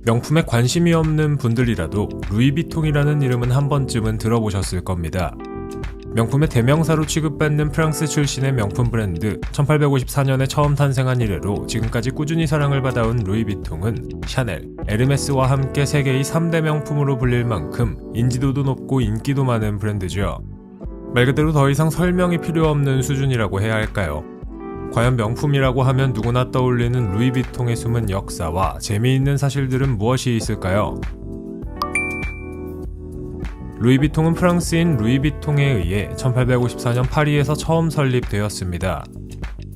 명품에 관심이 없는 분들이라도 루이비통이라는 이름은 한 번쯤은 들어보셨을 겁니다. 명품의 대명사로 취급받는 프랑스 출신의 명품 브랜드, 1854년에 처음 탄생한 이래로 지금까지 꾸준히 사랑을 받아온 루이비통은 샤넬, 에르메스와 함께 세계의 3대 명품으로 불릴 만큼 인지도도 높고 인기도 많은 브랜드죠. 말 그대로 더 이상 설명이 필요 없는 수준이라고 해야 할까요? 과연 명품이라고 하면 누구나 떠올리는 루이비통의 숨은 역사와 재미있는 사실들은 무엇이 있을까요? 루이비통은 프랑스인 루이비통에 의해 1854년 파리에서 처음 설립되었습니다.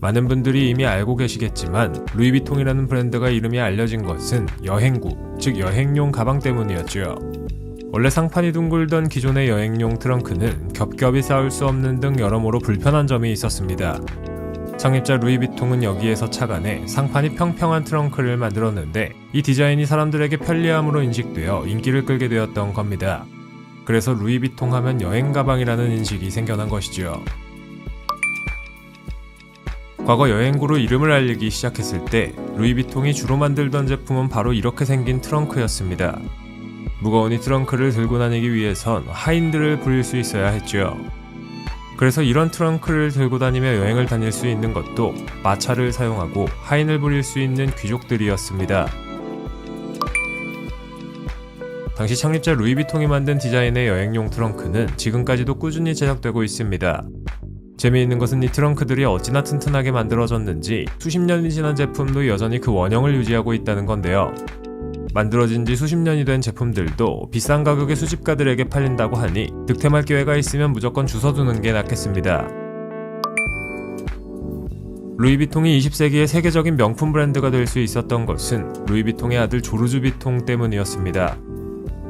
많은 분들이 이미 알고 계시겠지만 루이비통이라는 브랜드가 이름이 알려진 것은 여행구, 즉 여행용 가방 때문이었죠. 원래 상판이 둥글던 기존의 여행용 트렁크는 겹겹이 쌓을 수 없는 등 여러모로 불편한 점이 있었습니다. 창립자 루이비통은 여기에서 착안해 상판이 평평한 트렁크를 만들었는데 이 디자인이 사람들에게 편리함으로 인식되어 인기를 끌게 되었던 겁니다. 그래서 루이비통 하면 여행 가방이라는 인식이 생겨난 것이죠. 과거 여행구로 이름을 알리기 시작했을 때 루이비통이 주로 만들던 제품은 바로 이렇게 생긴 트렁크였습니다. 무거운 이 트렁크를 들고 다니기 위해선 하인들을 부릴 수 있어야 했죠. 그래서 이런 트렁크를 들고 다니며 여행을 다닐 수 있는 것도 마차를 사용하고 하인을 부릴 수 있는 귀족들이었습니다. 당시 창립자 루이비통이 만든 디자인의 여행용 트렁크는 지금까지도 꾸준히 제작되고 있습니다. 재미있는 것은 이 트렁크들이 어찌나 튼튼하게 만들어졌는지 수십 년이 지난 제품도 여전히 그 원형을 유지하고 있다는 건데요. 만들어진 지 수십 년이 된 제품들도 비싼 가격의 수집가들에게 팔린다고 하니 득템할 기회가 있으면 무조건 주워두는 게 낫겠습니다. 루이비통이 20세기의 세계적인 명품 브랜드가 될 수 있었던 것은 루이비통의 아들 조르주 비통 때문이었습니다.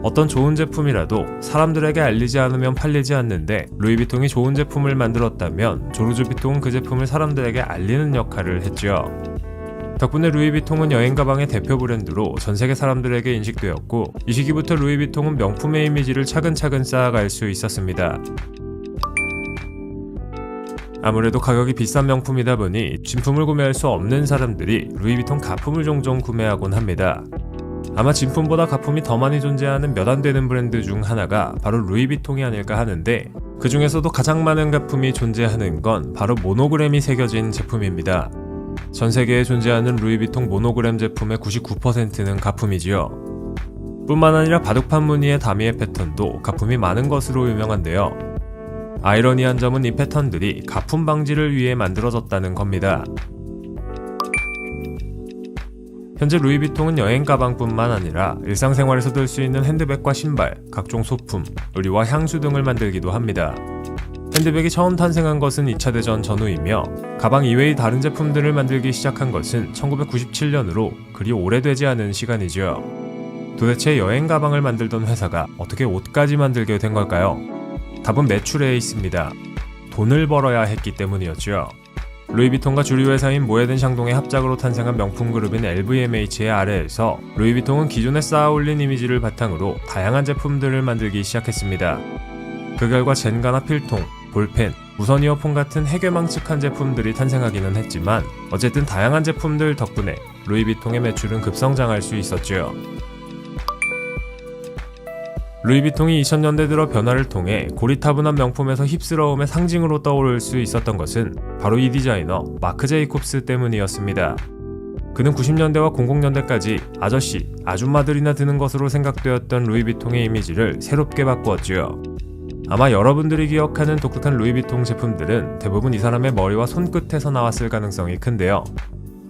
어떤 좋은 제품이라도 사람들에게 알리지 않으면 팔리지 않는데 루이비통이 좋은 제품을 만들었다면 조르주 비통은 그 제품을 사람들에게 알리는 역할을 했죠. 덕분에 루이비통은 여행 가방의 대표 브랜드로 전 세계 사람들에게 인식되었고 이 시기부터 루이비통은 명품의 이미지를 차근차근 쌓아갈 수 있었습니다. 아무래도 가격이 비싼 명품이다 보니 진품을 구매할 수 없는 사람들이 루이비통 가품을 종종 구매하곤 합니다. 아마 진품보다 가품이 더 많이 존재하는 몇 안 되는 브랜드 중 하나가 바로 루이비통이 아닐까 하는데 그 중에서도 가장 많은 가품이 존재하는 건 바로 모노그램이 새겨진 제품입니다. 전 세계에 존재하는 루이비통 모노그램 제품의 99%는 가품이지요. 뿐만 아니라 바둑판 무늬의 다미의 패턴도 가품이 많은 것으로 유명한데요. 아이러니한 점은 이 패턴들이 가품 방지를 위해 만들어졌다는 겁니다. 현재 루이비통은 여행 가방뿐만 아니라 일상생활에서 들 수 있는 핸드백과 신발, 각종 소품, 의류와 향수 등을 만들기도 합니다. 핸드백이 처음 탄생한 것은 2차 대전 전후이며 가방 이외의 다른 제품들을 만들기 시작한 것은 1997년으로 그리 오래되지 않은 시간이죠. 도대체 여행 가방을 만들던 회사가 어떻게 옷까지 만들게 된 걸까요? 답은 매출에 있습니다. 돈을 벌어야 했기 때문이었죠. 루이비통과 주류 회사인 모에든 샹동의 합작으로 탄생한 명품 그룹인 LVMH의 아래에서 루이비통은 기존에 쌓아올린 이미지를 바탕으로 다양한 제품들을 만들기 시작했습니다. 그 결과 젠가나 필통, 볼펜, 무선 이어폰 같은 해괴망측한 제품들이 탄생하기는 했지만 어쨌든 다양한 제품들 덕분에 루이비통의 매출은 급성장할 수 있었죠. 루이비통이 2000년대 들어 변화를 통해 고리타분한 명품에서 힙스러움의 상징으로 떠오를 수 있었던 것은 바로 이 디자이너 마크 제이콥스 때문이었습니다. 그는 90년대와 00년대까지 아저씨, 아줌마들이나 드는 것으로 생각되었던 루이비통의 이미지를 새롭게 바꾸었지요. 아마 여러분들이 기억하는 독특한 루이비통 제품들은 대부분 이 사람의 머리와 손끝에서 나왔을 가능성이 큰데요.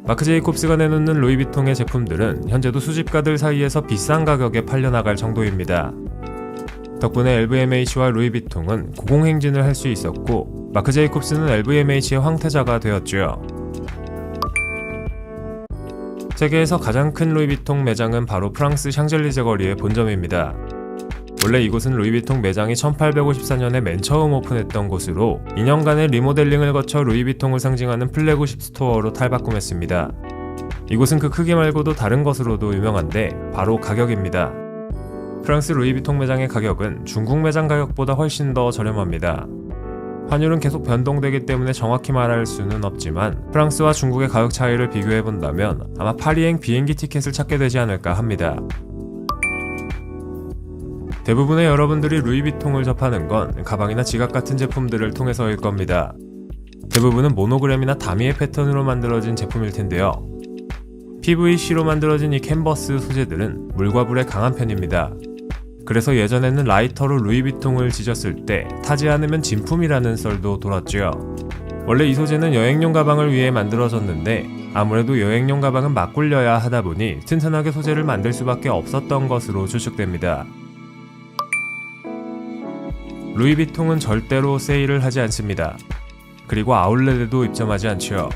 마크 제이콥스가 내놓는 루이비통의 제품들은 현재도 수집가들 사이에서 비싼 가격에 팔려나갈 정도입니다. 덕분에 LVMH와 루이비통은 고공행진을 할 수 있었고 마크 제이콥스는 LVMH의 황태자가 되었죠. 세계에서 가장 큰 루이비통 매장은 바로 프랑스 샹젤리제 거리의 본점입니다. 원래 이곳은 루이비통 매장이 1854년에 맨 처음 오픈했던 곳으로 2년간의 리모델링을 거쳐 루이비통을 상징하는 플래그십 스토어로 탈바꿈했습니다. 이곳은 그 크기 말고도 다른 것으로도 유명한데 바로 가격입니다. 프랑스 루이비통 매장의 가격은 중국 매장 가격보다 훨씬 더 저렴합니다. 환율은 계속 변동되기 때문에 정확히 말할 수는 없지만 프랑스와 중국의 가격 차이를 비교해본다면 아마 파리행 비행기 티켓을 찾게 되지 않을까 합니다. 대부분의 여러분들이 루이비통을 접하는 건 가방이나 지갑 같은 제품들을 통해서일 겁니다. 대부분은 모노그램이나 다미의 패턴으로 만들어진 제품일 텐데요. PVC로 만들어진 이 캔버스 소재들은 물과 불에 강한 편입니다. 그래서 예전에는 라이터로 루이비통을 지졌을 때 타지 않으면 진품이라는 썰도 돌았죠. 원래 이 소재는 여행용 가방을 위해 만들어졌는데 아무래도 여행용 가방은 막 굴려야 하다 보니 튼튼하게 소재를 만들 수밖에 없었던 것으로 추측됩니다. 루이비통은 절대로 세일을 하지 않습니다. 그리고 아울렛에도 입점하지 않죠.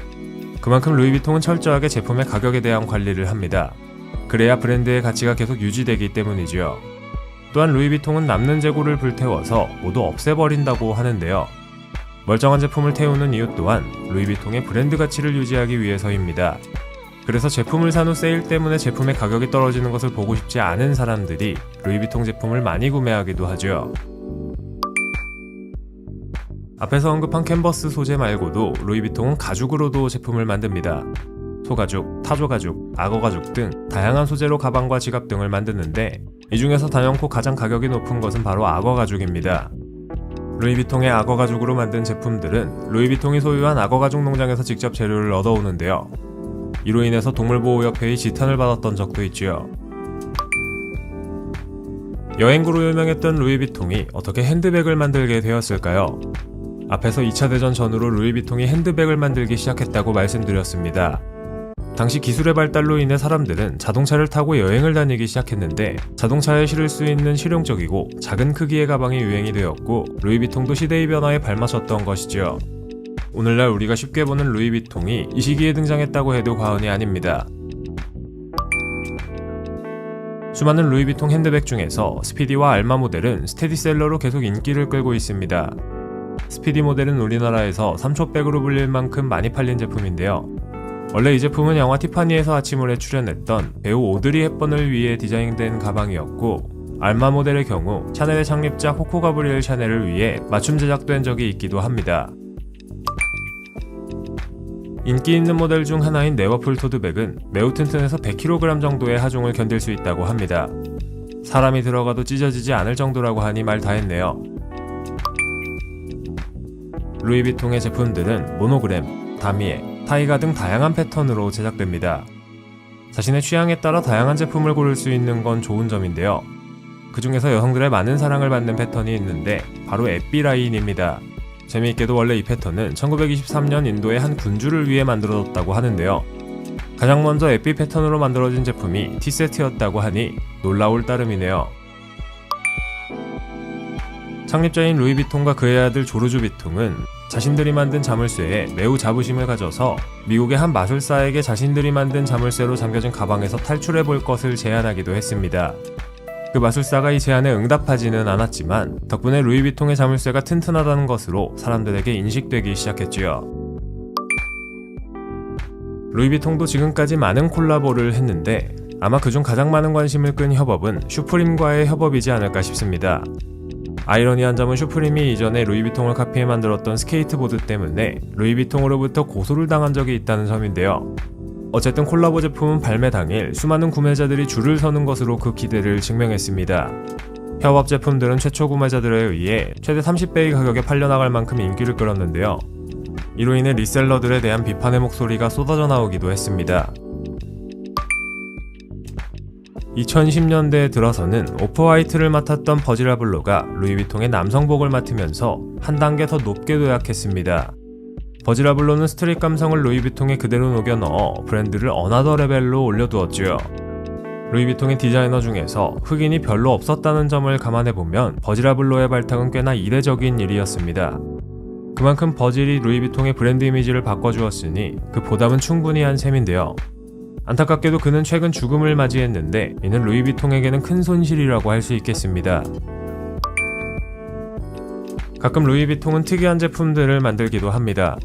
그만큼 루이비통은 철저하게 제품의 가격에 대한 관리를 합니다. 그래야 브랜드의 가치가 계속 유지되기 때문이죠. 또한 루이비통은 남는 재고를 불태워서 모두 없애버린다고 하는데요. 멀쩡한 제품을 태우는 이유 또한 루이비통의 브랜드 가치를 유지하기 위해서입니다. 그래서 제품을 산 후 세일 때문에 제품의 가격이 떨어지는 것을 보고 싶지 않은 사람들이 루이비통 제품을 많이 구매하기도 하죠. 앞에서 언급한 캔버스 소재 말고도 루이비통은 가죽으로도 제품을 만듭니다. 소가죽, 타조가죽, 악어가죽 등 다양한 소재로 가방과 지갑 등을 만드는데 이 중에서 단연코 가장 가격이 높은 것은 바로 악어가죽입니다. 루이비통의 악어가죽으로 만든 제품들은 루이비통이 소유한 악어가죽 농장에서 직접 재료를 얻어오는데요. 이로 인해서 동물보호협회의 지탄을 받았던 적도 있지요. 여행구로 유명했던 루이비통이 어떻게 핸드백을 만들게 되었을까요? 앞에서 2차 대전 전후로 루이비통이 핸드백을 만들기 시작했다고 말씀드렸습니다. 당시 기술의 발달로 인해 사람들은 자동차를 타고 여행을 다니기 시작했는데 자동차에 실을 수 있는 실용적이고 작은 크기의 가방이 유행이 되었고 루이비통도 시대의 변화에 발맞췄던 것이죠. 오늘날 우리가 쉽게 보는 루이비통이 이 시기에 등장했다고 해도 과언이 아닙니다. 수많은 루이비통 핸드백 중에서 스피디와 알마 모델은 스테디셀러로 계속 인기를 끌고 있습니다. 스피디 모델은 우리나라에서 삼초백으로 불릴 만큼 많이 팔린 제품인데요. 원래 이 제품은 영화 티파니에서 아침을에 출연했던 배우 오드리 헵번을 위해 디자인된 가방이었고 알마 모델의 경우 샤넬의 창립자 코코 가브리엘 샤넬을 위해 맞춤 제작된 적이 있기도 합니다. 인기 있는 모델 중 하나인 네버풀 토드백은 매우 튼튼해서 100kg 정도의 하중을 견딜 수 있다고 합니다. 사람이 들어가도 찢어지지 않을 정도라고 하니 말 다 했네요. 루이비통의 제품들은 모노그램, 다미에, 타이가 등 다양한 패턴으로 제작됩니다. 자신의 취향에 따라 다양한 제품을 고를 수 있는 건 좋은 점인데요. 그 중에서 여성들의 많은 사랑을 받는 패턴이 있는데 바로 에삐 라인입니다. 재미있게도 원래 이 패턴은 1923년 인도의 한 군주를 위해 만들어졌다고 하는데요. 가장 먼저 에삐 패턴으로 만들어진 제품이 티세트였다고 하니 놀라울 따름이네요. 창립자인 루이비통과 그의 아들 조르주 비통은 자신들이 만든 자물쇠에 매우 자부심을 가져서 미국의 한 마술사에게 자신들이 만든 자물쇠로 잠겨진 가방에서 탈출해볼 것을 제안하기도 했습니다. 그 마술사가 이 제안에 응답하지는 않았지만 덕분에 루이비통의 자물쇠가 튼튼하다는 것으로 사람들에게 인식되기 시작했지요. 루이비통도 지금까지 많은 콜라보를 했는데 아마 그중 가장 많은 관심을 끈 협업은 슈프림과의 협업이지 않을까 싶습니다. 아이러니한 점은 슈프림이 이전에 루이비통을 카피해 만들었던 스케이트보드 때문에 루이비통으로부터 고소를 당한 적이 있다는 점인데요. 어쨌든 콜라보 제품은 발매 당일 수많은 구매자들이 줄을 서는 것으로 그 기대를 증명했습니다. 협업 제품들은 최초 구매자들에 의해 최대 30배의 가격에 팔려나갈 만큼 인기를 끌었는데요. 이로 인해 리셀러들에 대한 비판의 목소리가 쏟아져 나오기도 했습니다. 2010년대에 들어서는 오프화이트를 맡았던 버지라블로가 루이비통의 남성복을 맡으면서 한 단계 더 높게 도약했습니다. 버지라블로는 스트릿 감성을 루이비통에 그대로 녹여 넣어 브랜드를 어나더 레벨로 올려두었지요. 루이비통의 디자이너 중에서 흑인이 별로 없었다는 점을 감안해보면 버지라블로의 발탁은 꽤나 이례적인 일이었습니다. 그만큼 버질이 루이비통의 브랜드 이미지를 바꿔주었으니 그 보답은 충분히 한 셈인데요. 안타깝게도 그는 최근 죽음을 맞이했는데 이는 루이비통에게는 큰 손실이라고 할 수 있겠습니다. 가끔 루이비통은 특이한 제품들을 만들기도 합니다.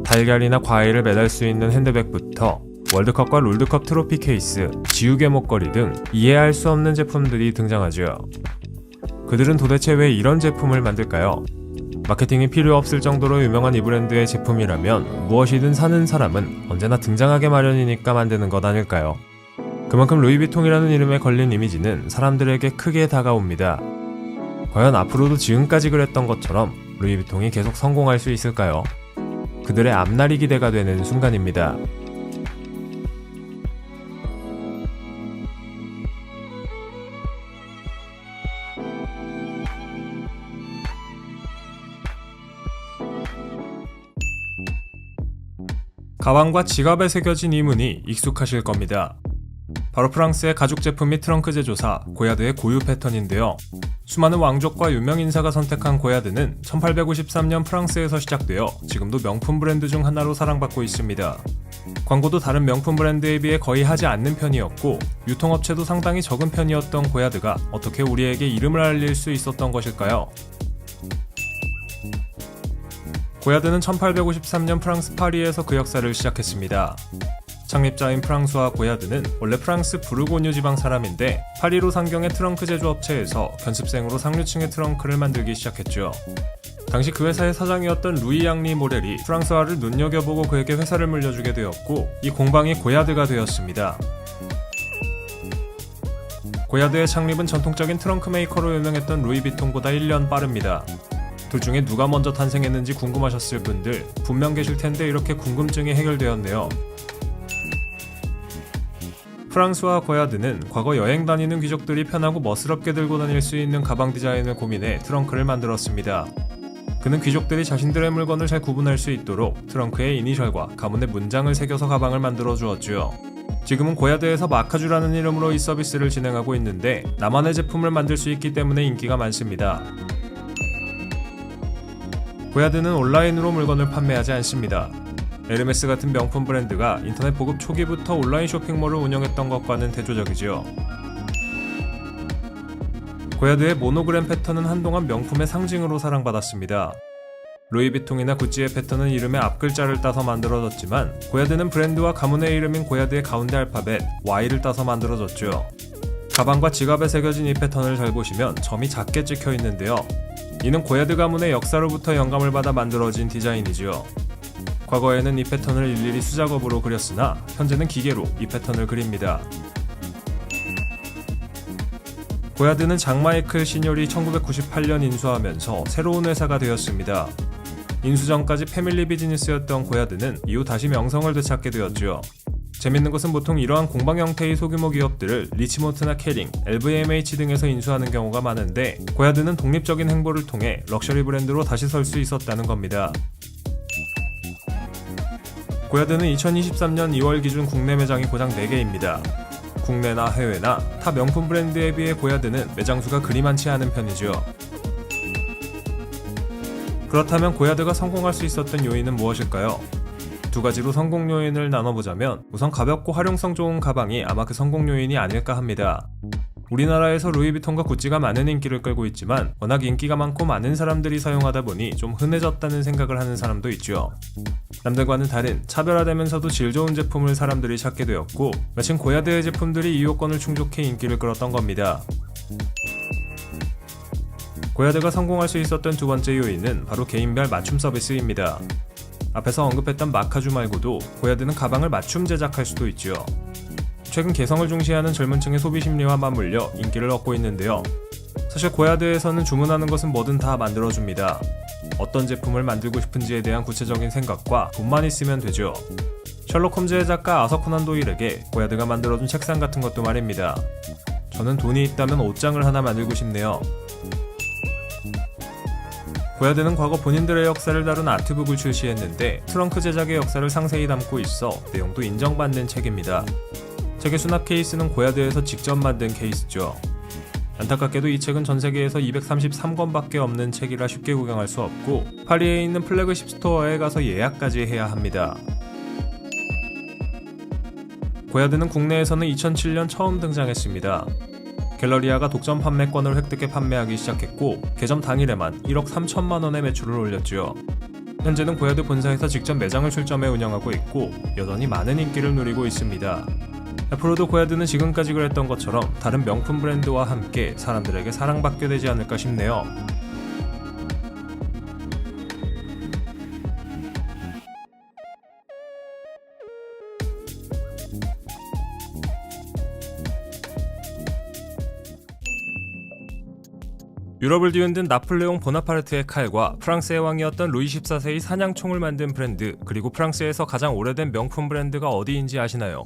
달걀이나 과일을 매달 수 있는 핸드백부터 월드컵과 롤드컵 트로피 케이스, 지우개 목걸이 등 이해할 수 없는 제품들이 등장하죠. 그들은 도대체 왜 이런 제품을 만들까요? 마케팅이 필요 없을 정도로 유명한 이 브랜드의 제품이라면 무엇이든 사는 사람은 언제나 등장하게 마련이니까 만드는 것 아닐까요? 그만큼 루이비통이라는 이름에 걸린 이미지는 사람들에게 크게 다가옵니다. 과연 앞으로도 지금까지 그랬던 것처럼 루이비통이 계속 성공할 수 있을까요? 그들의 앞날이 기대가 되는 순간입니다. 가방과 지갑에 새겨진 이 무늬 익숙하실 겁니다. 바로 프랑스의 가죽 제품 및 트렁크 제조사 고야드의 고유 패턴인데요. 수많은 왕족과 유명 인사가 선택한 고야드는 1853년 프랑스에서 시작되어 지금도 명품 브랜드 중 하나로 사랑받고 있습니다. 광고도 다른 명품 브랜드에 비해 거의 하지 않는 편이었고 유통업체도 상당히 적은 편이었던 고야드가 어떻게 우리에게 이름을 알릴 수 있었던 것일까요? 고야드는 1853년 프랑스 파리에서 그 역사를 시작했습니다. 창립자인 프랑수아 고야드는 원래 프랑스 부르고뉴 지방 사람인데 파리로 상경의 트렁크 제조업체에서 견습생으로 상류층의 트렁크를 만들기 시작했죠. 당시 그 회사의 사장이었던 루이 앙리 모렐이 프랑스와를 눈여겨보고 그에게 회사를 물려주게 되었고 이 공방이 고야드가 되었습니다. 고야드의 창립은 전통적인 트렁크 메이커로 유명했던 루이비통보다 1년 빠릅니다. 둘 중에 누가 먼저 탄생했는지 궁금하셨을 분들 분명 계실 텐데 이렇게 궁금증이 해결되었네요. 프랑수아 고야드는 과거 여행 다니는 귀족들이 편하고 멋스럽게 들고 다닐 수 있는 가방 디자인을 고민해 트렁크를 만들었습니다. 그는 귀족들이 자신들의 물건을 잘 구분할 수 있도록 트렁크에 이니셜과 가문의 문장을 새겨서 가방을 만들어 주었죠. 지금은 고야드에서 마카주라는 이름으로 이 서비스를 진행하고 있는데 나만의 제품을 만들 수 있기 때문에 인기가 많습니다. 고야드는 온라인으로 물건을 판매하지 않습니다. 에르메스 같은 명품 브랜드가 인터넷 보급 초기부터 온라인 쇼핑몰을 운영했던 것과는 대조적이지요. 고야드의 모노그램 패턴은 한동안 명품의 상징으로 사랑받았습니다. 루이비통이나 구찌의 패턴은 이름의 앞글자를 따서 만들어졌지만 고야드는 브랜드와 가문의 이름인 고야드의 가운데 알파벳 Y를 따서 만들어졌죠. 가방과 지갑에 새겨진 이 패턴을 잘 보시면 점이 작게 찍혀 있는데요. 이는 고야드 가문의 역사로부터 영감을 받아 만들어진 디자인이지요. 과거에는 이 패턴을 일일이 수작업으로 그렸으나 현재는 기계로 이 패턴을 그립니다. 고야드는 장마이클 시뇰이 1998년 인수하면서 새로운 회사가 되었습니다. 인수 전까지 패밀리 비즈니스였던 고야드는 이후 다시 명성을 되찾게 되었죠. 재밌는 것은 보통 이러한 공방 형태의 소규모 기업들을 리치모트나 캐링, LVMH 등에서 인수하는 경우가 많은데 고야드는 독립적인 행보를 통해 럭셔리 브랜드로 다시 설 수 있었다는 겁니다. 고야드는 2023년 2월 기준 국내 매장이 고작 4개입니다. 국내나 해외나 타 명품 브랜드에 비해 고야드는 매장 수가 그리 많지 않은 편이죠. 그렇다면 고야드가 성공할 수 있었던 요인은 무엇일까요? 두 가지로 성공 요인을 나눠보자면 우선 가볍고 활용성 좋은 가방이 아마 그 성공 요인이 아닐까 합니다. 우리나라에서 루이비통과 구찌가 많은 인기를 끌고 있지만 워낙 인기가 많고 많은 사람들이 사용하다 보니 좀 흔해졌다는 생각을 하는 사람도 있죠. 남들과는 다른 차별화되면서도 질 좋은 제품을 사람들이 찾게 되었고 마침 고야드의 제품들이 이 요건을 충족해 인기를 끌었던 겁니다. 고야드가 성공할 수 있었던 두 번째 요인은 바로 개인별 맞춤 서비스입니다. 앞에서 언급했던 마카주 말고도 고야드는 가방을 맞춤 제작할 수도 있죠. 최근 개성을 중시하는 젊은 층의 소비 심리와 맞물려 인기를 얻고 있는데요. 사실 고야드에서는 주문하는 것은 뭐든 다 만들어줍니다. 어떤 제품을 만들고 싶은지에 대한 구체적인 생각과 돈만 있으면 되죠. 셜록 홈즈의 작가 아서 코난 도일에게 고야드가 만들어준 책상 같은 것도 말입니다. 저는 돈이 있다면 옷장을 하나 만들고 싶네요. 고야드는 과거 본인들의 역사를 다룬 아트북을 출시했는데 트렁크 제작의 역사를 상세히 담고 있어 내용도 인정받는 책입니다. 책의 수납 케이스는 고야드에서 직접 만든 케이스죠. 안타깝게도 이 책은 전 세계에서 233권밖에 없는 책이라 쉽게 구경할 수 없고 파리에 있는 플래그십 스토어에 가서 예약까지 해야 합니다. 고야드는 국내에서는 2007년 처음 등장했습니다. 갤러리아가 독점 판매권을 획득해 판매하기 시작했고 개점 당일에만 1억 3천만 원의 매출을 올렸죠. 현재는 고야드 본사에서 직접 매장을 출점해 운영하고 있고 여전히 많은 인기를 누리고 있습니다. 앞으로도 고야드는 지금까지 그랬던 것처럼 다른 명품 브랜드와 함께 사람들에게 사랑받게 되지 않을까 싶네요. 유럽을 뒤흔든 나폴레옹 보나파르트의 칼과 프랑스의 왕이었던 루이 14세의 사냥총을 만든 브랜드, 그리고 프랑스에서 가장 오래된 명품 브랜드가 어디인지 아시나요?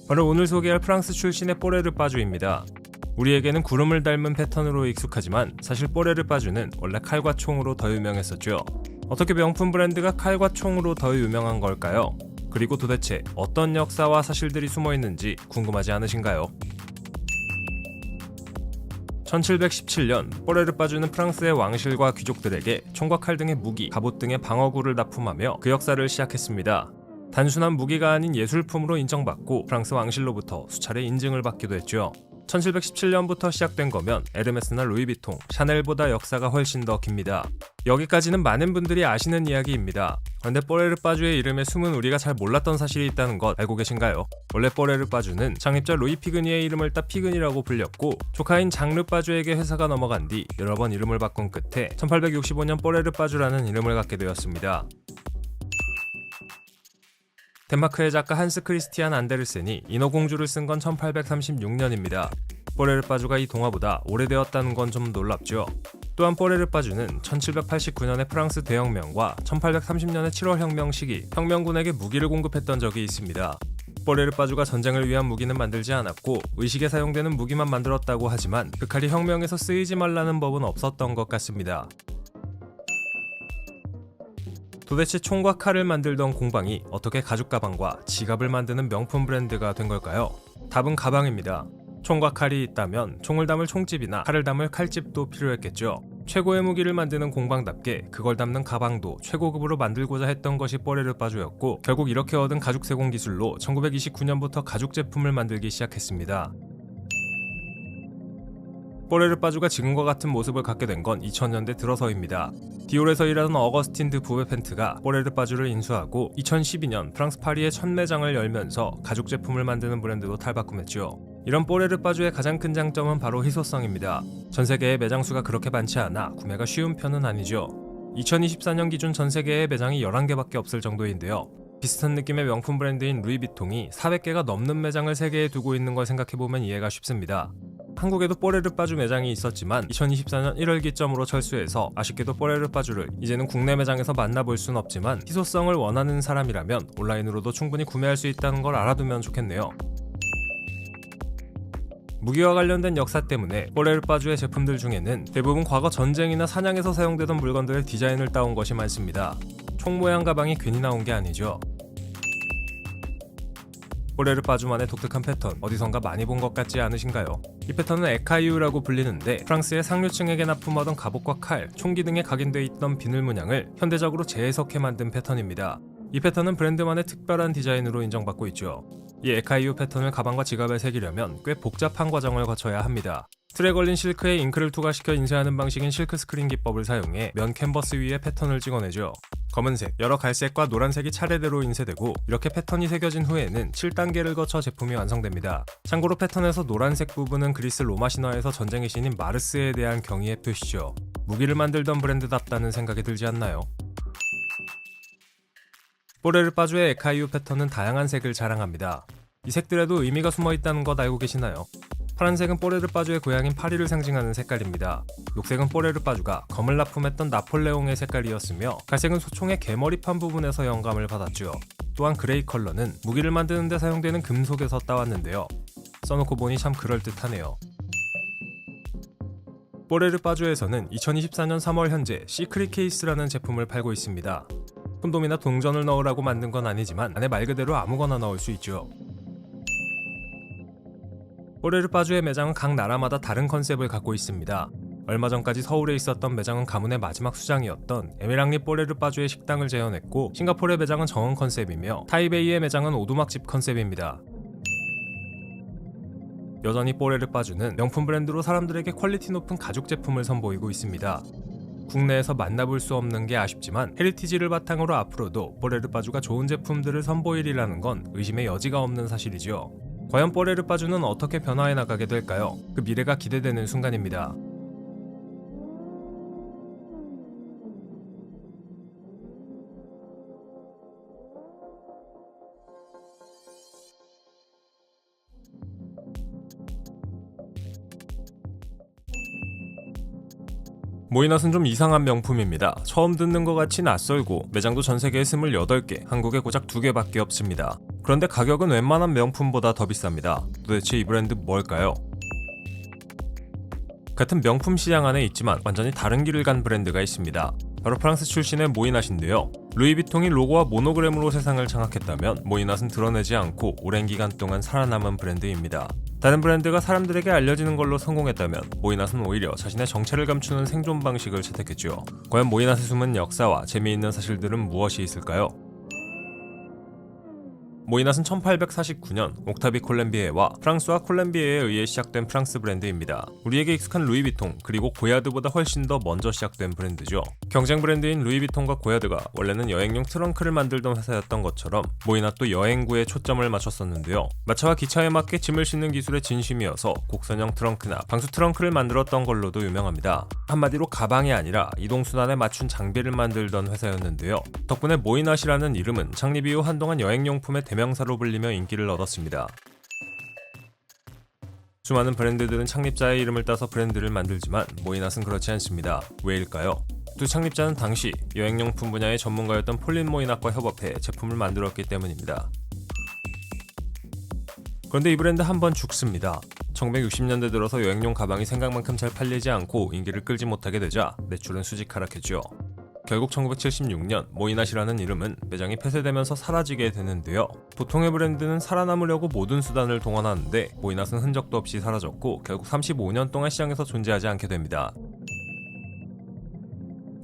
바로 오늘 소개할 프랑스 출신의 뽀레르빠주입니다. 우리에게는 구름을 닮은 패턴으로 익숙하지만 사실 뽀레르빠주는 원래 칼과 총으로 더 유명했었죠. 어떻게 명품 브랜드가 칼과 총으로 더 유명한 걸까요? 그리고 도대체 어떤 역사와 사실들이 숨어 있는지 궁금하지 않으신가요? 1717년 뽀레르빠주는 프랑스의 왕실과 귀족들에게 총과 칼 등의 무기, 갑옷 등의 방어구를 납품하며 그 역사를 시작했습니다. 단순한 무기가 아닌 예술품으로 인정받고 프랑스 왕실로부터 수차례 인증을 받기도 했죠. 1717년부터 시작된 거면 에르메스나 루이비통, 샤넬보다 역사가 훨씬 더 깁니다. 여기까지는 많은 분들이 아시는 이야기입니다. 그런데 뽀레르빠주의 이름에 숨은 우리가 잘 몰랐던 사실이 있다는 것 알고 계신가요? 원래 뽀레르빠주는 창립자 루이 피그니의 이름을 따 피그니라고 불렸고, 조카인 장 르빠주에게 회사가 넘어간 뒤 여러 번 이름을 바꾼 끝에 1865년 뽀레르빠주라는 이름을 갖게 되었습니다. 덴마크의 작가 한스 크리스티안 안데르센이 인어공주를 쓴 건 1836년입니다. 뽀레르빠주가 이 동화보다 오래되었다는 건 좀 놀랍죠. 또한 뽀레르빠주는 1789년의 프랑스 대혁명과 1830년의 7월 혁명 시기 혁명군에게 무기를 공급했던 적이 있습니다. 뽀레르빠주가 전쟁을 위한 무기는 만들지 않았고 의식에 사용되는 무기만 만들었다고 하지만 그 칼이 혁명에서 쓰이지 말라는 법은 없었던 것 같습니다. 도대체 총과 칼을 만들던 공방이 어떻게 가죽 가방과 지갑을 만드는 명품 브랜드가 된 걸까요? 답은 가방입니다. 총과 칼이 있다면 총을 담을 총집이나 칼을 담을 칼집도 필요했겠죠. 최고의 무기를 만드는 공방답게 그걸 담는 가방도 최고급으로 만들고자 했던 것이 뽀레르빠주였고, 결국 이렇게 얻은 가죽 세공 기술로 1929년부터 가죽 제품을 만들기 시작했습니다. 뽀레르빠주가 지금과 같은 모습을 갖게 된 건 2000년대 들어서입니다. 디올에서 일하던 어거스틴 드 부베펜트가 뽀레르빠주를 인수하고 2012년 프랑스 파리에 첫 매장을 열면서 가죽 제품을 만드는 브랜드로 탈바꿈했죠. 이런 뽀레르빠주의 가장 큰 장점은 바로 희소성입니다. 전 세계의 매장 수가 그렇게 많지 않아 구매가 쉬운 편은 아니죠. 2024년 기준 전 세계의 매장이 11개밖에 없을 정도인데요. 비슷한 느낌의 명품 브랜드인 루이비통이 400개가 넘는 매장을 세계에 두고 있는 걸 생각해보면 이해가 쉽습니다. 한국에도 뽀레르빠주 매장이 있었지만 2024년 1월 기점으로 철수해서 아쉽게도 뽀레르빠주를 이제는 국내 매장에서 만나볼 순 없지만 희소성을 원하는 사람이라면 온라인으로도 충분히 구매할 수 있다는 걸 알아두면 좋겠네요. 무기와 관련된 역사 때문에 뽀레르빠주의 제품들 중에는 대부분 과거 전쟁이나 사냥에서 사용되던 물건들의 디자인을 따온 것이 많습니다. 총 모양 가방이 괜히 나온 게 아니죠. 뽀레르빠주만의 독특한 패턴 어디선가 많이 본 것 같지 않으신가요? 이 패턴은 에카이유라고 불리는데 프랑스의 상류층에게 납품하던 갑옷과 칼, 총기 등에 각인되어 있던 비늘 문양을 현대적으로 재해석해 만든 패턴입니다. 이 패턴은 브랜드만의 특별한 디자인으로 인정받고 있죠. 이 에카이유 패턴을 가방과 지갑에 새기려면 꽤 복잡한 과정을 거쳐야 합니다. 틀에 걸린 실크에 잉크를 투과시켜 인쇄하는 방식인 실크 스크린 기법을 사용해 면 캔버스 위에 패턴을 찍어내죠. 검은색, 여러 갈색과 노란색이 차례대로 인쇄되고 이렇게 패턴이 새겨진 후에는 7단계를 거쳐 제품이 완성됩니다. 참고로 패턴에서 노란색 부분은 그리스 로마 신화에서 전쟁의 신인 마르스에 대한 경의의 표시죠. 무기를 만들던 브랜드답다는 생각이 들지 않나요? 뽀레르빠주의 에카이유 패턴은 다양한 색을 자랑합니다. 이 색들에도 의미가 숨어 있다는 것 알고 계시나요? 파란색은 뽀레르빠주의 고향인 파리를 상징하는 색깔입니다. 녹색은 뽀레르빠주가 검을 납품했던 나폴레옹의 색깔이었으며, 갈색은 소총의 개머리판 부분에서 영감을 받았죠. 또한 그레이 컬러는 무기를 만드는 데 사용되는 금속에서 따왔는데요. 써놓고 보니 참 그럴듯하네요. 뽀레르빠주에서는 2024년 3월 현재 시크릿 케이스라는 제품을 팔고 있습니다. 콘돔이나 동전을 넣으라고 만든 건 아니지만 안에 말 그대로 아무거나 넣을 수 있죠. 뽀레르빠주의 매장은 각 나라마다 다른 컨셉을 갖고 있습니다. 얼마 전까지 서울에 있었던 매장은 가문의 마지막 수장이었던 에메랑리 뽀레르빠주의 식당을 재현했고, 싱가포르의 매장은 정원 컨셉이며 타이베이의 매장은 오두막집 컨셉입니다. 여전히 뽀레르빠주는 명품 브랜드로 사람들에게 퀄리티 높은 가죽 제품을 선보이고 있습니다. 국내에서 만나볼 수 없는 게 아쉽지만 헤리티지를 바탕으로 앞으로도 뽀레르빠주가 좋은 제품들을 선보이리라는 건 의심의 여지가 없는 사실이죠. 과연 뽀레르빠주는 어떻게 변화해 나가게 될까요? 그 미래가 기대되는 순간입니다. 모이낫은 좀 이상한 명품입니다. 처음 듣는 것 같이 낯설고 매장도 전 세계에 28개, 한국에 고작 2개밖에 없습니다. 그런데 가격은 웬만한 명품보다 더 비쌉니다. 도대체 이 브랜드 뭘까요? 같은 명품 시장 안에 있지만 완전히 다른 길을 간 브랜드가 있습니다. 바로 프랑스 출신의 모이낫인데요. 루이비통이 로고와 모노그램으로 세상을 장악했다면 모이낫은 드러내지 않고 오랜 기간 동안 살아남은 브랜드입니다. 다른 브랜드가 사람들에게 알려지는 걸로 성공했다면 모이낫은 오히려 자신의 정체를 감추는 생존 방식을 채택했죠. 과연 모이낫의 숨은 역사와 재미있는 사실들은 무엇이 있을까요? 모이낫은 1849년 옥타비 콜렘비에와 프랑스와 콜렘비에에 의해 시작된 프랑스 브랜드입니다. 우리에게 익숙한 루이비통 그리고 고야드보다 훨씬 더 먼저 시작된 브랜드죠. 경쟁 브랜드인 루이비통과 고야드가 원래는 여행용 트렁크를 만들던 회사였던 것처럼 모이낫도 여행구에 초점을 맞췄었는데요. 마차와 기차에 맞게 짐을 싣는 기술의 진심이어서 곡선형 트렁크나 방수 트렁크를 만들었던 걸로도 유명합니다. 한마디로 가방이 아니라 이동수단에 맞춘 장비를 만들던 회사였는데요. 덕분에 모이낫이라는 이름은 창립 이후 한동안 여행용품의 대명사로 불리며 인기를 얻었습니다. 수많은 브랜드들은 창립자의 이름을 따서 브랜드를 만들지만 모이낫은 그렇지 않습니다. 왜일까요? 두 창립자는 당시 여행용품 분야의 전문가였던 폴린 모이낫과 협업해 제품을 만들었기 때문입니다. 그런데 이 브랜드 한번 죽습니다. 1960년대 들어서 여행용 가방이 생각만큼 잘 팔리지 않고 인기를 끌지 못하게 되자 매출은 수직 하락했죠. 결국 1976년 모이낫이라는 이름은 매장이 폐쇄되면서 사라지게 되는데요. 보통의 브랜드는 살아남으려고 모든 수단을 동원하는데 모이낫은 흔적도 없이 사라졌고 결국 35년 동안 시장에서 존재하지 않게 됩니다.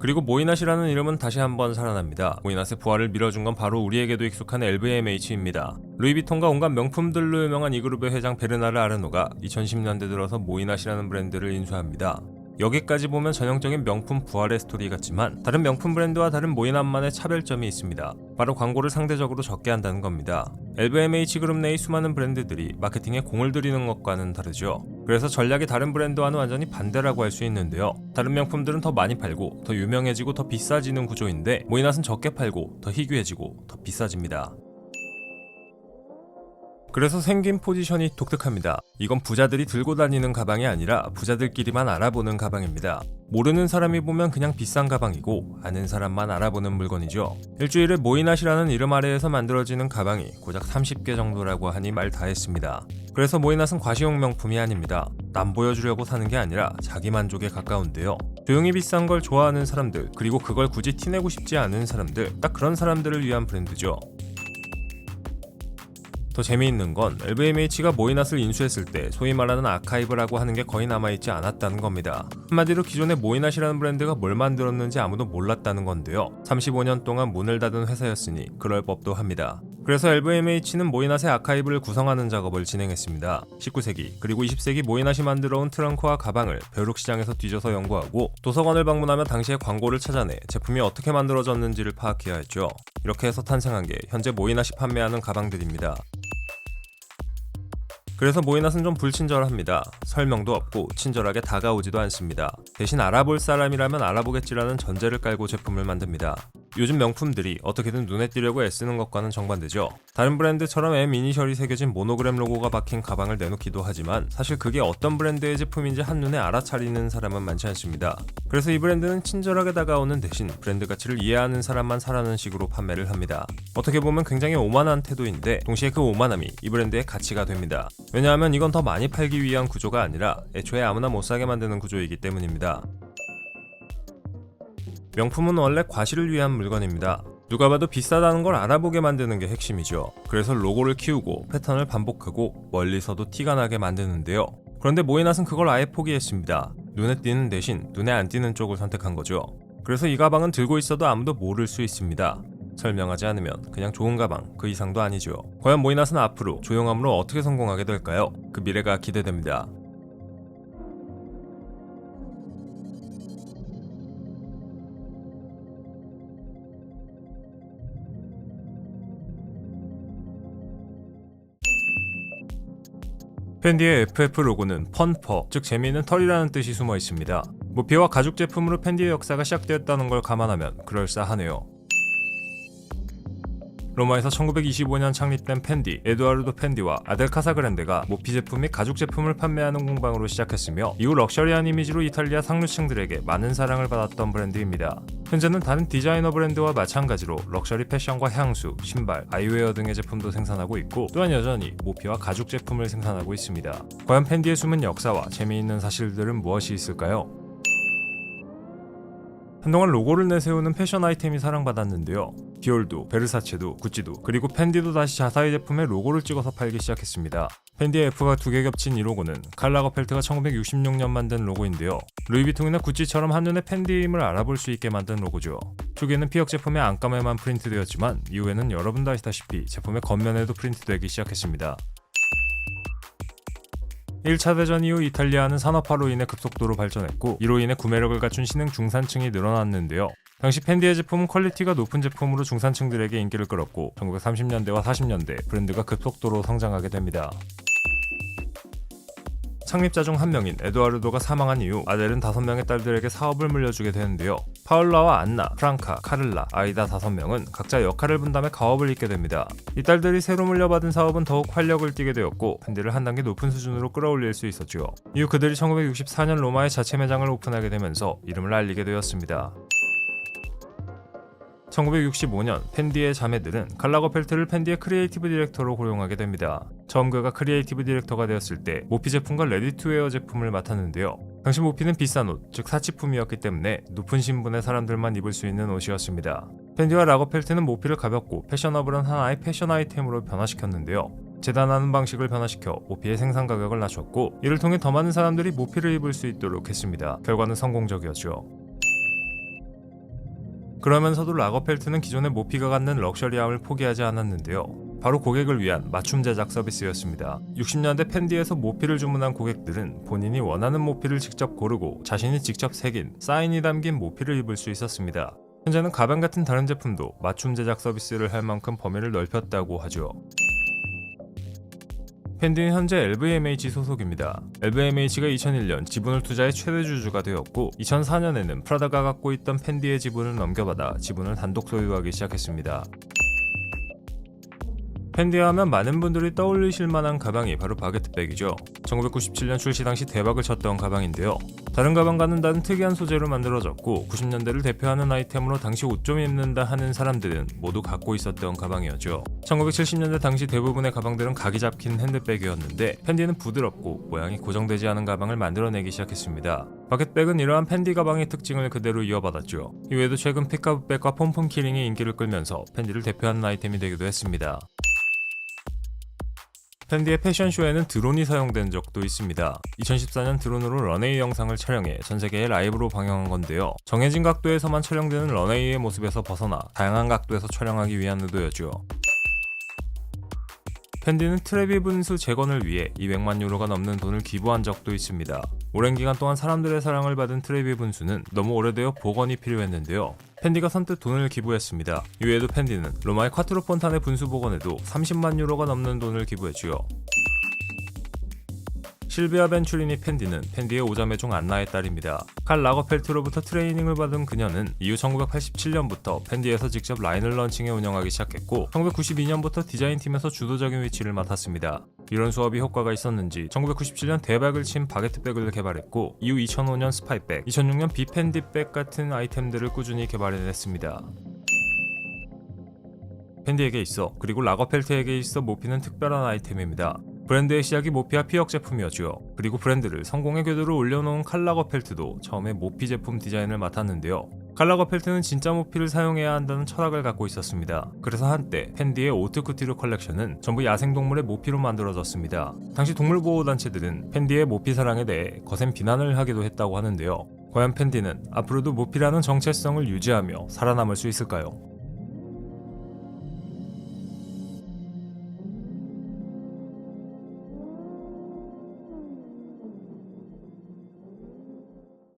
그리고 모이낫이라는 이름은 다시 한번 살아납니다. 모이낫의 부활을 밀어준 건 바로 우리에게도 익숙한 LVMH입니다. 루이비통과 온갖 명품들로 유명한 이 그룹의 회장 베르나르 아르노가 2010년대 들어서 모이낫이라는 브랜드를 인수합니다. 여기까지 보면 전형적인 명품 부활의 스토리 같지만 다른 명품 브랜드와 다른 모이낫만의 차별점이 있습니다. 바로 광고를 상대적으로 적게 한다는 겁니다. LVMH 그룹 내의 수많은 브랜드들이 마케팅에 공을 들이는 것과는 다르죠. 그래서 전략이 다른 브랜드와는 완전히 반대라고 할 수 있는데요. 다른 명품들은 더 많이 팔고 더 유명해지고 더 비싸지는 구조인데 모이낫은 적게 팔고 더 희귀해지고 더 비싸집니다. 그래서 생긴 포지션이 독특합니다. 이건 부자들이 들고 다니는 가방이 아니라 부자들끼리만 알아보는 가방입니다. 모르는 사람이 보면 그냥 비싼 가방이고 아는 사람만 알아보는 물건이죠. 일주일에 모이낫이라는 이름 아래에서 만들어지는 가방이 고작 30개 정도라고 하니 말 다 했습니다. 그래서 모이낫은 과시용 명품이 아닙니다. 남 보여주려고 사는 게 아니라 자기 만족에 가까운데요. 조용히 비싼 걸 좋아하는 사람들, 그리고 그걸 굳이 티내고 싶지 않은 사람들, 딱 그런 사람들을 위한 브랜드죠. 더 재미있는 건 LVMH가 모이낫을 인수했을 때 소위 말하는 아카이브라고 하는 게 거의 남아있지 않았다는 겁니다. 한마디로 기존의 모이낫이라는 브랜드가 뭘 만들었는지 아무도 몰랐다는 건데요. 35년 동안 문을 닫은 회사였으니 그럴 법도 합니다. 그래서 LVMH는 모이낫의 아카이브를 구성하는 작업을 진행했습니다. 19세기 그리고 20세기 모이낫이 만들어온 트렁크와 가방을 벼룩시장에서 뒤져서 연구하고 도서관을 방문하며 당시의 광고를 찾아내 제품이 어떻게 만들어졌는지를 파악해야 했죠. 이렇게 해서 탄생한 게 현재 모이낫이 판매하는 가방들입니다. 그래서 모이낫은 좀 불친절합니다. 설명도 없고 친절하게 다가오지도 않습니다. 대신 알아볼 사람이라면 알아보겠지라는 전제를 깔고 제품을 만듭니다. 요즘 명품들이 어떻게든 눈에 띄려고 애쓰는 것과는 정반대죠. 다른 브랜드처럼 M 이니셜이 새겨진 모노그램 로고가 박힌 가방을 내놓기도 하지만 사실 그게 어떤 브랜드의 제품인지 한눈에 알아차리는 사람은 많지 않습니다. 그래서 이 브랜드는 친절하게 다가오는 대신 브랜드 가치를 이해하는 사람만 사라는 식으로 판매를 합니다. 어떻게 보면 굉장히 오만한 태도인데 동시에 그 오만함이 이 브랜드의 가치가 됩니다. 왜냐하면 이건 더 많이 팔기 위한 구조가 아니라 애초에 아무나 못 사게 만드는 구조이기 때문입니다. 명품은 원래 과시를 위한 물건입니다. 누가 봐도 비싸다는 걸 알아보게 만드는 게 핵심이죠. 그래서 로고를 키우고 패턴을 반복하고 멀리서도 티가 나게 만드는데요. 그런데 모이낫은 그걸 아예 포기했습니다. 눈에 띄는 대신 눈에 안 띄는 쪽을 선택한 거죠. 그래서 이 가방은 들고 있어도 아무도 모를 수 있습니다. 설명하지 않으면 그냥 좋은 가방, 그 이상도 아니죠. 과연 모이낫은 앞으로 조용함으로 어떻게 성공하게 될까요? 그 미래가 기대됩니다. 펜디의 FF 로고는 펀퍼, 즉 재미있는 털이라는 뜻이 숨어 있습니다. 무피와 가죽 제품으로 펜디의 역사가 시작되었다는 걸 감안하면 그럴싸하네요. 로마에서 1925년 창립된 펜디, 에두아르도 펜디와 아델 카사그란데가 모피 제품 및 가죽 제품을 판매하는 공방으로 시작했으며 이후 럭셔리한 이미지로 이탈리아 상류층들에게 많은 사랑을 받았던 브랜드입니다. 현재는 다른 디자이너 브랜드와 마찬가지로 럭셔리 패션과 향수, 신발, 아이웨어 등의 제품도 생산하고 있고 또한 여전히 모피와 가죽 제품을 생산하고 있습니다. 과연 펜디의 숨은 역사와 재미있는 사실들은 무엇이 있을까요? 한동안 로고를 내세우는 패션 아이템이 사랑받았는데요. 디올도, 베르사체도, 구찌도, 그리고 펜디도 다시 자사의 제품에 로고를 찍어서 팔기 시작했습니다. 펜디의 F가 2개 겹친 이 로고는 칼 라거펠트가 1966년 만든 로고인데요. 루이비통이나 구찌처럼 한눈에 펜디임을 알아볼 수 있게 만든 로고죠. 초기에는 피혁 제품의 안감에만 프린트되었지만 이후에는 여러분도 아시다시피 제품의 겉면에도 프린트되기 시작했습니다. 1차 대전 이후 이탈리아는 산업화로 인해 급속도로 발전했고 이로 인해 구매력을 갖춘 신흥 중산층이 늘어났는데요. 당시 펜디의 제품은 퀄리티가 높은 제품으로 중산층들에게 인기를 끌었고 1930년대와 40년대 브랜드가 급속도로 성장하게 됩니다. 창립자 중 한 명인 에두아르도가 사망한 이후 아델은 5명의 딸들에게 사업을 물려주게 되는데요. 파울라와 안나, 프랑카, 카를라, 아이다 5명은 각자 역할을 분담해 가업을 잇게 됩니다. 이 딸들이 새로 물려받은 사업은 더욱 활력을 띠게 되었고 펜디를 한 단계 높은 수준으로 끌어올릴 수 있었죠. 이후 그들이 1964년 로마에 자체 매장을 오픈하게 되면서 이름을 알리게 되었습니다. 1965년 펜디의 자매들은 칼 라거펠트를 펜디의 크리에이티브 디렉터로 고용하게 됩니다. 처음 그가 크리에이티브 디렉터가 되었을 때 모피 제품과 레디투웨어 제품을 맡았는데요. 당시 모피는 비싼 옷, 즉 사치품이었기 때문에 높은 신분의 사람들만 입을 수 있는 옷이었습니다. 펜디와 라거펠트는 모피를 가볍고 패셔너블한 하나의 패션 아이템으로 변화시켰는데요. 재단하는 방식을 변화시켜 모피의 생산 가격을 낮췄고 이를 통해 더 많은 사람들이 모피를 입을 수 있도록 했습니다. 결과는 성공적이었죠. 그러면서도 라거펠트는 기존의 모피가 갖는 럭셔리함을 포기하지 않았는데요. 바로 고객을 위한 맞춤 제작 서비스였습니다. 60년대 펜디에서 모피를 주문한 고객들은 본인이 원하는 모피를 직접 고르고 자신이 직접 새긴 사인이 담긴 모피를 입을 수 있었습니다. 현재는 가방 같은 다른 제품도 맞춤 제작 서비스를 할 만큼 범위를 넓혔다고 하죠. 펜디는 현재 LVMH 소속입니다. LVMH가 2001년 지분을 투자해 최대 주주가 되었고 2004년에는 프라다가 갖고 있던 펜디의 지분을 넘겨받아 지분을 단독 소유하기 시작했습니다. 펜디하면 많은 분들이 떠올리실 만한 가방이 바로 바게트백이죠. 1997년 출시 당시 대박을 쳤던 가방인데요. 다른 가방과는 다른 특이한 소재로 만들어졌고 90년대를 대표하는 아이템으로 당시 옷 좀 입는다 하는 사람들은 모두 갖고 있었던 가방이었죠. 1970년대 당시 대부분의 가방들은 각이 잡힌 핸드백이었는데 펜디는 부드럽고 모양이 고정되지 않은 가방을 만들어내기 시작했습니다. 바게트백은 이러한 펜디 가방의 특징을 그대로 이어받았죠. 이외에도 최근 픽업백과 폼폼 키링이 인기를 끌면서 펜디를 대표하는 아이템이 되기도 했습니다. 펜디의 패션쇼에는 드론이 사용된 적도 있습니다. 2014년 드론으로 런웨이 영상을 촬영해 전세계에 라이브로 방영한 건데요. 정해진 각도에서만 촬영되는 런웨이의 모습에서 벗어나 다양한 각도에서 촬영하기 위한 의도였죠. 펜디는 트래비 분수 재건을 위해 200만 유로가 넘는 돈을 기부한 적도 있습니다. 오랜 기간 동안 사람들의 사랑을 받은 트래비 분수는 너무 오래되어 복원이 필요했는데요. 펜디가 선뜻 돈을 기부했습니다. 이외에도 펜디는 로마의 콰트로 폰타네 분수 복원에도 30만 유로가 넘는 돈을 기부했지요. 실비아 벤츄리니 펜디는 펜디의 오자매 중 안나의 딸입니다. 칼 라거펠트로부터 트레이닝을 받은 그녀는 이후 1987년부터 펜디에서 직접 라인을 런칭해 운영하기 시작했고 1992년부터 디자인팀에서 주도적인 위치를 맡았습니다. 이런 수업이 효과가 있었는지 1997년 대박을 친 바게트백을 개발했고 이후 2005년 스파이백, 2006년 비펜디백 같은 아이템들을 꾸준히 개발해냈습니다. 펜디에게 있어 그리고 라거펠트에게 있어 모피는 특별한 아이템입니다. 브랜드의 시작이 모피와 피혁 제품이었죠. 그리고 브랜드를 성공의 궤도로 올려놓은 칼 라거펠트도 처음에 모피 제품 디자인을 맡았는데요. 칼 라거펠트는 진짜 모피를 사용해야 한다는 철학을 갖고 있었습니다. 그래서 한때 펜디의 오트쿠티르 컬렉션은 전부 야생동물의 모피로 만들어졌습니다. 당시 동물보호단체들은 펜디의 모피 사랑에 대해 거센 비난을 하기도 했다고 하는데요. 과연 펜디는 앞으로도 모피라는 정체성을 유지하며 살아남을 수 있을까요?